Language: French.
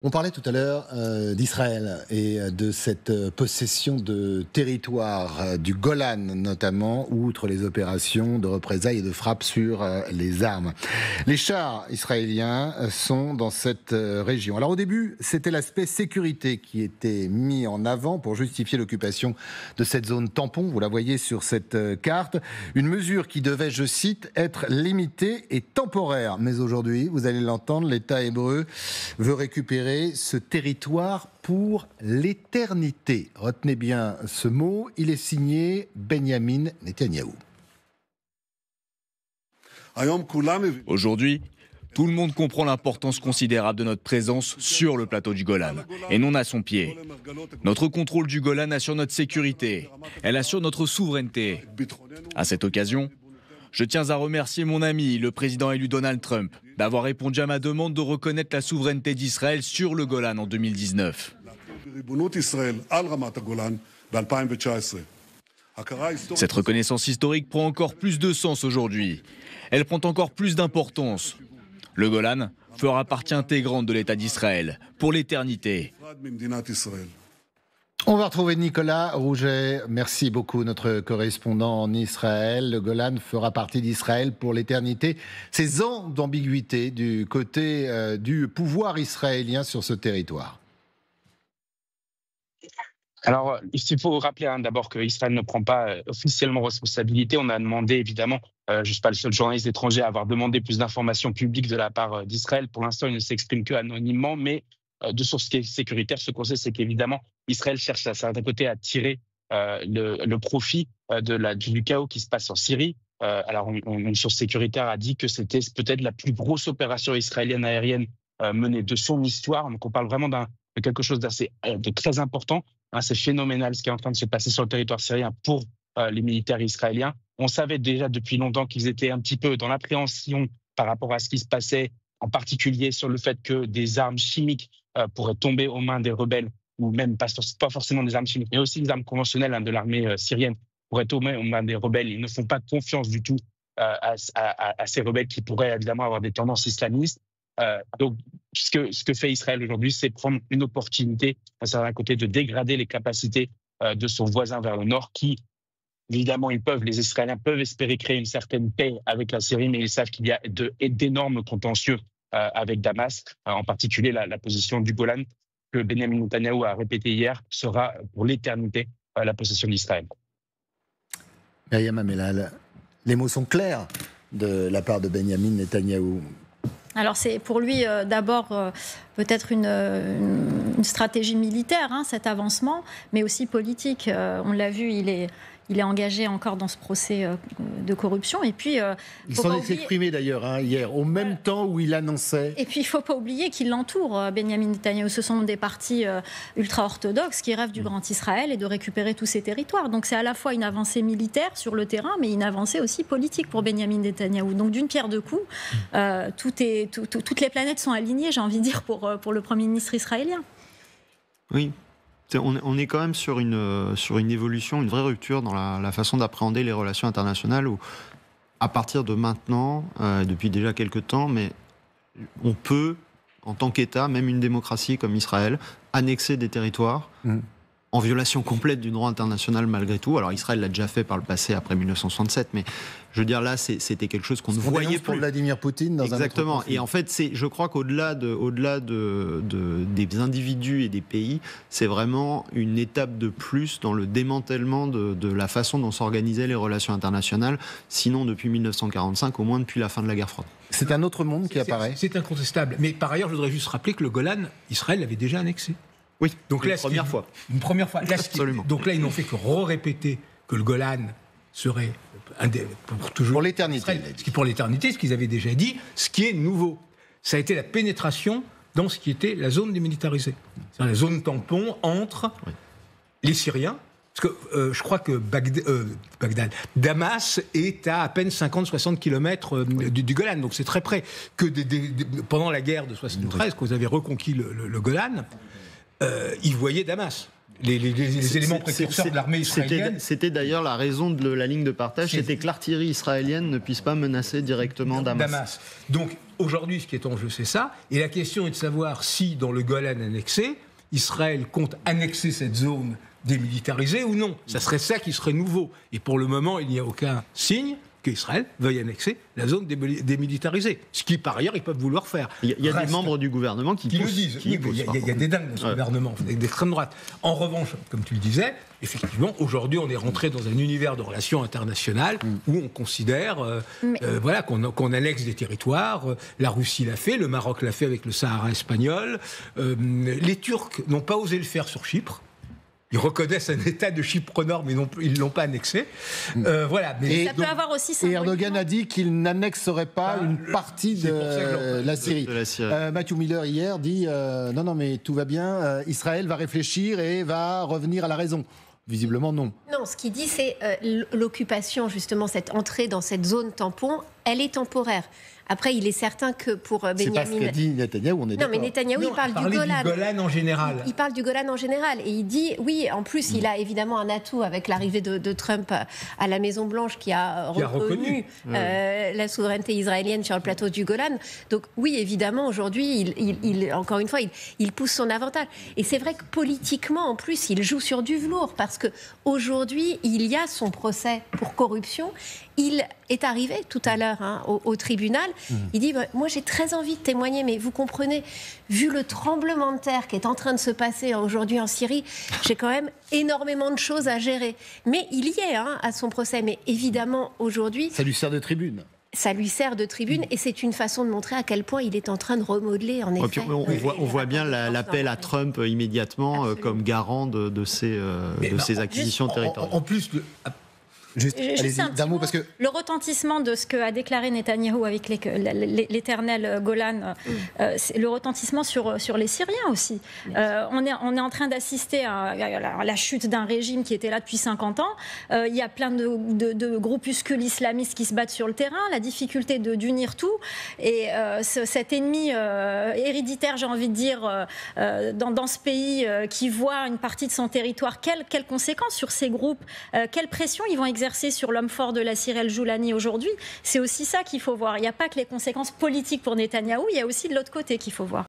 On parlait tout à l'heure d'Israël et de cette possession de territoire du Golan notamment, outre les opérations de représailles et de frappe sur les armes. Les chars israéliens sont dans cette région. Alors au début, c'était l'aspect sécurité qui était mis en avant pour justifier l'occupation de cette zone tampon. Vous la voyez sur cette carte. Une mesure qui devait, je cite, être limitée et temporaire. Mais aujourd'hui, vous allez l'entendre, l'État hébreu veut récupérer ce territoire pour l'éternité. Retenez bien ce mot, il est signé Benyamin Netanyahou. Aujourd'hui, tout le monde comprend l'importance considérable de notre présence sur le plateau du Golan, et non à son pied. Notre contrôle du Golan assure notre sécurité, elle assure notre souveraineté. À cette occasion, je tiens à remercier mon ami, le président élu Donald Trump, d'avoir répondu à ma demande de reconnaître la souveraineté d'Israël sur le Golan en 2019. Cette reconnaissance historique prend encore plus de sens aujourd'hui. Elle prend encore plus d'importance. Le Golan fera partie intégrante de l'État d'Israël pour l'éternité. On va retrouver Nicolas Rouget. Merci beaucoup, notre correspondant en Israël. Le Golan fera partie d'Israël pour l'éternité. Ces ans d'ambiguïté du côté du pouvoir israélien sur ce territoire. Alors, il faut rappeler d'abord qu'Israël ne prend pas officiellement responsabilité. On a demandé, évidemment, je ne suis pas le seul journaliste étranger à avoir demandé plus d'informations publiques de la part d'Israël. Pour l'instant, il ne s'exprime que anonymement, mais de sources sécuritaires, ce qu'on sait, c'est qu'évidemment, Israël cherche d'un certain côté à tirer le profit du chaos qui se passe en Syrie. Alors, une source sécuritaire a dit que c'était peut-être la plus grosse opération israélienne aérienne menée de son histoire. Donc, on parle vraiment de quelque chose de très important. C'est phénoménal ce qui est en train de se passer sur le territoire syrien pour les militaires israéliens. On savait déjà depuis longtemps qu'ils étaient un petit peu dans l'appréhension par rapport à ce qui se passait, en particulier sur le fait que des armes chimiques pourraient tomber aux mains des rebelles, ou même pas forcément des armes chimiques, mais aussi des armes conventionnelles de l'armée syrienne pourraient tomber aux mains des rebelles. Ils ne font pas confiance du tout à ces rebelles qui pourraient évidemment avoir des tendances islamistes. Donc, ce que fait Israël aujourd'hui, c'est prendre une opportunité, d'un certain côté, de dégrader les capacités de son voisin vers le nord, qui, évidemment, les Israéliens peuvent espérer créer une certaine paix avec la Syrie, mais ils savent qu'il y a d'énormes contentieux avec Damas, en particulier la position du Golan, que Benjamin Netanyahou a répété hier, sera pour l'éternité la possession d'Israël. Myriam Amellal, les mots sont clairs de la part de Benjamin Netanyahou. Alors c'est pour lui d'abord peut-être une stratégie militaire, cet avancement, mais aussi politique. On l'a vu, il est engagé encore dans ce procès de corruption. Et puis, il s'en est exprimé d'ailleurs hier, au même temps où il annonçait. Et puis il ne faut pas oublier qu'il l'entoure, Benjamin Netanyahou. Ce sont des partis ultra-orthodoxes qui rêvent du grand Israël et de récupérer tous ces territoires. Donc c'est à la fois une avancée militaire sur le terrain, mais une avancée aussi politique pour Benjamin Netanyahou. Donc d'une pierre deux coups, toutes les planètes sont alignées, j'ai envie de dire, pour le Premier ministre israélien. Oui. On est quand même sur une évolution, une vraie rupture dans la façon d'appréhender les relations internationales où, à partir de maintenant, depuis déjà quelques temps, mais on peut, en tant qu'État, même une démocratie comme Israël, annexer des territoires en violation complète du droit international malgré tout. Alors Israël l'a déjà fait par le passé après 1967, mais je veux dire là c'était quelque chose qu'on ne voyait plus. Pour Vladimir Poutine dans exactement. Un autre conflit. Et en fait je crois qu'au-delà des individus et des pays, c'est vraiment une étape de plus dans le démantèlement de la façon dont s'organisaient les relations internationales, sinon depuis 1945, au moins depuis la fin de la guerre froide. C'est un autre monde qui apparaît. C'est incontestable. Mais par ailleurs, je voudrais juste rappeler que le Golan, Israël l'avait déjà annexé. Oui, donc là, une première fois. Là, absolument. Donc là, ils n'ont fait que répéter que le Golan serait pour toujours. Pour l'éternité. Pour l'éternité, ce qu'ils avaient déjà dit, ce qui est nouveau. Ça a été la pénétration dans ce qui était la zone démilitarisée. C'est-à-dire la zone tampon entre les Syriens. Parce que je crois que Damas est à peine 50-60 km du Golan, donc c'est très près. Pendant la guerre de 73, quand vous avez reconquis le Golan, ils voyaient Damas. Les éléments précurseurs de l'armée israélienne. C'était d'ailleurs la raison de la ligne de partage, c'était que l'artillerie israélienne ne puisse pas menacer directement Damas. Donc, aujourd'hui, ce qui est en jeu, c'est ça. Et la question est de savoir si, dans le Golan annexé, Israël compte annexer cette zone démilitarisée ou non. Ça serait ça qui serait nouveau. Et pour le moment, il n'y a aucun signe qu'Israël veuille annexer la zone démilitarisée. Ce qui, par ailleurs, ils peuvent vouloir faire. Il y a des membres du gouvernement qui le disent. Il y a des dingues dans ce gouvernement, d'extrême droite. En revanche, comme tu le disais, effectivement, aujourd'hui, on est rentré dans un univers de relations internationales où on considère qu'on annexe des territoires. La Russie l'a fait, le Maroc l'a fait avec le Sahara espagnol. Les Turcs n'ont pas osé le faire sur Chypre. Ils reconnaissent un État de Chypre au nord, mais ils ne l'ont pas annexé. Voilà. Mais ça peut avoir aussi et Erdogan a dit qu'il n'annexerait pas une partie de la Syrie. Matthew Miller, hier, dit non, mais tout va bien, Israël va réfléchir et va revenir à la raison. Visiblement, non. Non, ce qu'il dit, c'est l'occupation, justement, cette entrée dans cette zone tampon, elle est temporaire. Après, il est certain que pour Benjamin... C'est pas ce qu'a dit Netanyahou, on est d'accord. Non, mais Netanyahou, il parle du Golan en général. Il parle du Golan en général. Et il dit, oui, en plus, il a évidemment un atout avec l'arrivée de Trump à la Maison-Blanche qui a reconnu la souveraineté israélienne sur le plateau du Golan. Donc, oui, évidemment, aujourd'hui, encore une fois, il pousse son avantage. Et c'est vrai que politiquement, en plus, il joue sur du velours parce qu'aujourd'hui, il y a son procès pour corruption. Il est arrivé tout à l'heure au tribunal. Il dit moi j'ai très envie de témoigner, mais vous comprenez, vu le tremblement de terre qui est en train de se passer aujourd'hui en Syrie, j'ai quand même énormément de choses à gérer. Mais il y est à son procès. Mais évidemment aujourd'hui, ça lui sert de tribune. Ça lui sert de tribune et c'est une façon de montrer à quel point il est en train de remodeler, en effet. On voit bien l'appel à Trump immédiatement comme garant de ces acquisitions territoriales. En plus... Juste d'un mot, parce que le retentissement de ce qu'a déclaré Netanyahou avec l'éternel Golan, c'est le retentissement sur les Syriens aussi. On est en train d'assister à la chute d'un régime qui était là depuis 50 ans. Il y a plein de groupuscules islamistes qui se battent sur le terrain, la difficulté d'unir tout. Et cet ennemi héréditaire, j'ai envie de dire, dans ce pays qui voit une partie de son territoire, quelles conséquences sur ces groupes, quelle pression ils vont exercer sur l'homme fort de la Syrie, El-Joulani, aujourd'hui. C'est aussi ça qu'il faut voir. Il n'y a pas que les conséquences politiques pour Netanyahou, il y a aussi de l'autre côté qu'il faut voir.